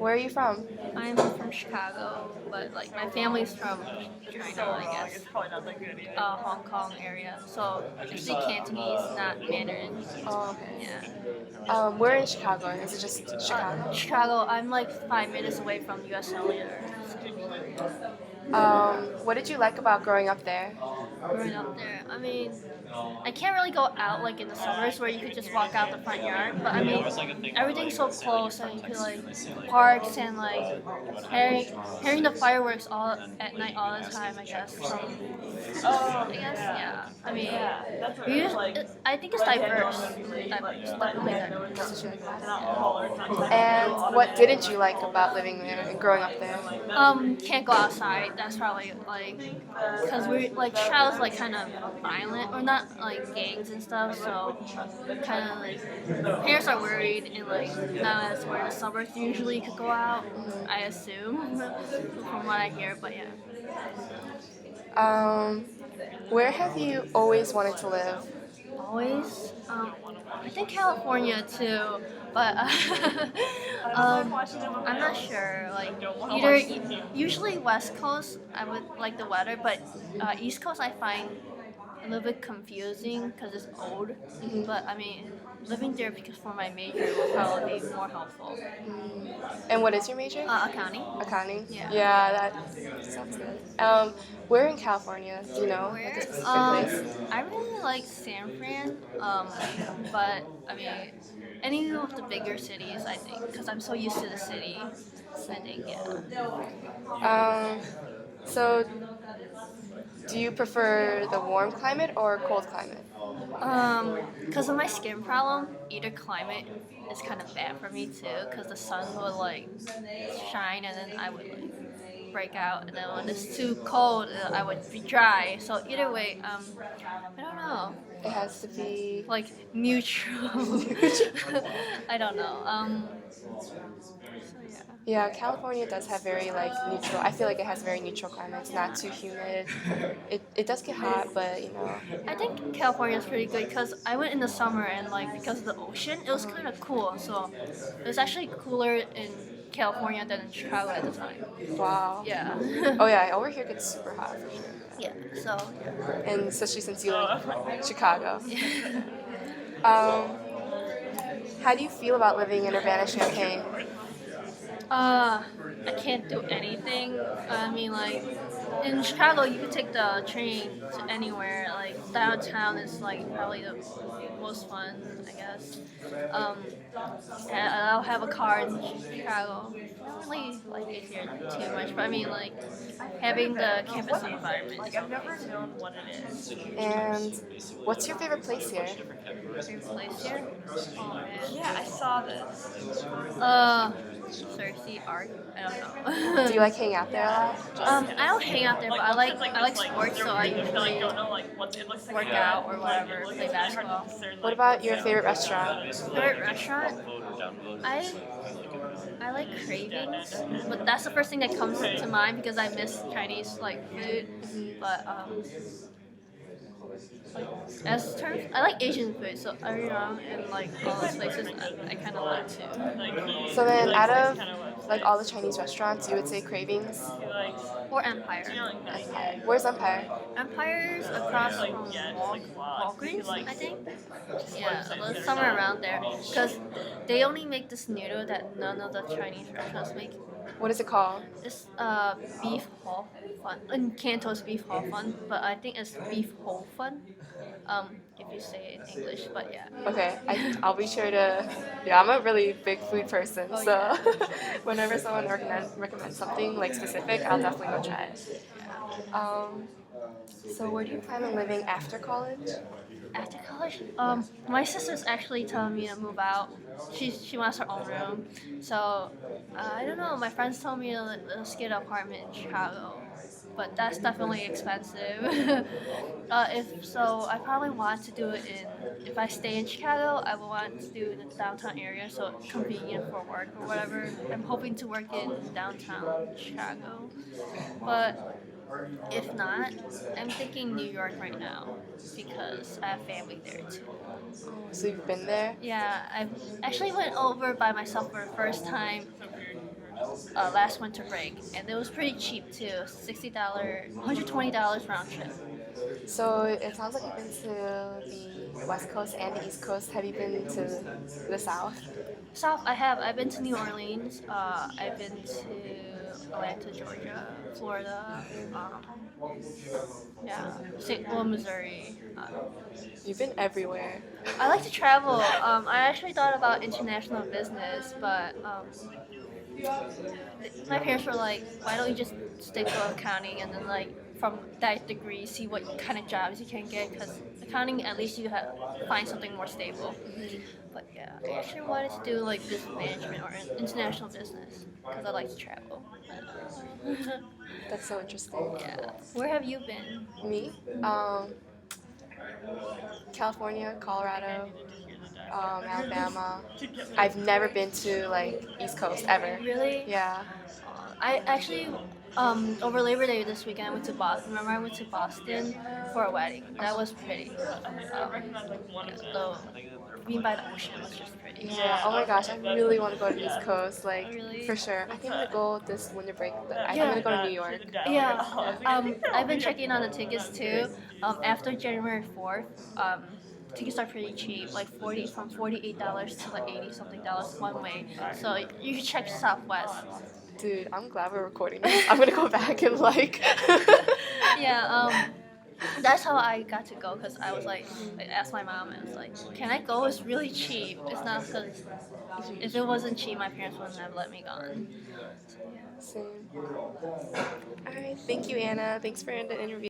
Where are you from? I'm from Chicago, but like my family's from China, I guess. Hong Kong area. So I speak Cantonese, not Mandarin. Oh, okay. Yeah. Where in Chicago? Is it just Chicago? Chicago, I'm like 5 minutes away from US Cellular. What did you like about growing up there? Growing up there, I mean, I can't really go out like in the summers where you could just walk out the front yard. But I mean, everything's so close and you could like parks and like hearing the fireworks all at night all the time. I guess. So, I guess yeah. I mean, I think it's diverse. Diverse, definitely diverse. And what didn't you like about living there and growing up there? Can't go outside. That's probably like, cause we like Chicago's like kind of violent or not like gangs and stuff. So kind of like parents are worried and like now that's where the suburbs usually could go out. I assume from what I hear, but yeah. Um, where have you always wanted to live? Always. I think California too, but I'm not sure. Like usually West Coast, I would like the weather, but East Coast I find a little bit confusing because it's old. Mhm. But I mean, living there because for my major will probably be more helpful. And what is your major? Accounting. Accounting? Yeah. Yeah, that sounds good. Where in California? Do you know? Like a specific place? I really like San Fran, but I mean, any of the bigger cities, I think, because I'm so used to the city. I think, yeah. Um, so, do you prefer the warm climate or cold climate? Because of my skin problem, either climate is kind of bad for me too. Because the sun would like shine and then I would like break out, and then when it's too cold, I would be dry. So either way, I don't know, It has to be. like neutral. I don't know. So yeah. Yeah, California does have very like neutral. I feel like it has very neutral climate. It's not too humid. It does get hot, but you know. I think California is pretty good because I went in the summer and like because of the ocean, it was kind of cool. So it was actually cooler in California than in Chicago at the time. Wow. Yeah. Oh yeah, over here gets super hot for sure. Yeah. So And especially since you live in Chicago. yeah. Um, how do you feel about living in Urbana-Champaign? I can't do anything. I mean, like in Chicago, you can take the train to anywhere. Like downtown is like probably the most fun, I guess. Um, and I'll have a car in Chicago. I don't really like it here too much, but I mean, like having the campus environment. Is okay. And what's your favorite place here? Favorite place here? Oh man. Yeah, I saw this. Cersei Art. I don't know. Do you like hanging out there a lot? I don't hang out there, but I like sports, so I usually work out or whatever, play basketball. What about your favorite restaurant? Favorite restaurant? I I like cravings, but that's the first thing that comes to mind because I miss Chinese like food. But as terms, I like Asian food, so Arirang and like all those places I kind of like too. So then, out of like all the Chinese restaurants, you would say Cravings. Or Empire. Empire. Where's Empire? Empire's across from Walgreens, I think. Yeah, somewhere around there. Because they only make this noodle that none of the Chinese restaurants make. What is it called? It's beef ho fun. In Canto it's beef ho fun, but I think it's beef ho fun. If you say it in English, but yeah. Okay, I'll be sure to. Yeah, I'm a really big food person, Oh, so yeah. whenever someone recommends something like specific, I'll definitely go try it. Um, so where do you plan on living after college? After college, my sister's actually telling me to move out. She wants her own room, so I don't know. My friends told me to let's get an apartment in Chicago, but that's definitely expensive. If so, I probably want to do it in. If I stay in Chicago, I would want to do it in the downtown area, so it's convenient for work or whatever. I'm hoping to work in downtown Chicago, but if not, I'm thinking New York right now because I have family there too. So you've been there? Yeah, I actually went over by myself for the first time last winter break, and it was pretty cheap too. $60, $120 round trip. So it sounds like you've been to the West Coast and the East Coast. Have you been to the South? South, I have. I've been to New Orleans. I've been to Atlanta, Georgia, Florida. Yeah, St. Louis, Missouri. You've been everywhere. I like to travel. I actually thought about international business, but my parents were like, "Why don't you just stick to accounting and then like from that degree see what kind of jobs you can get? Because accounting, at least you have find something more stable." But yeah, I actually wanted to do like business management or international business because I like to travel. That's so interesting. Yeah. Where have you been? Me? California, Colorado, Alabama. I've never been to like East Coast ever. Really? Yeah. I actually, over Labor Day this weekend, I went to Boston. Remember, I went to Boston for a wedding. That was pretty. The being by the ocean was just pretty. Yeah. Oh my gosh, I really want to go to the East Coast. Like Really? for sure. I think I'm gonna go this winter break. I'm Yeah. gonna go to New York. Yeah. I've been checking on the tickets too. After January 4th, tickets are pretty cheap, like $48 to like $80 something one way. So you can check Southwest. Dude, I'm glad we're recording this. I'm gonna go back and like. Yeah, that's how I got to go because I was like, I asked my mom, and I was like, "Can I go? It's really cheap. It's not because if it wasn't cheap, my parents wouldn't have let me go." Same. All right. Thank you, Anna. Thanks for the interview.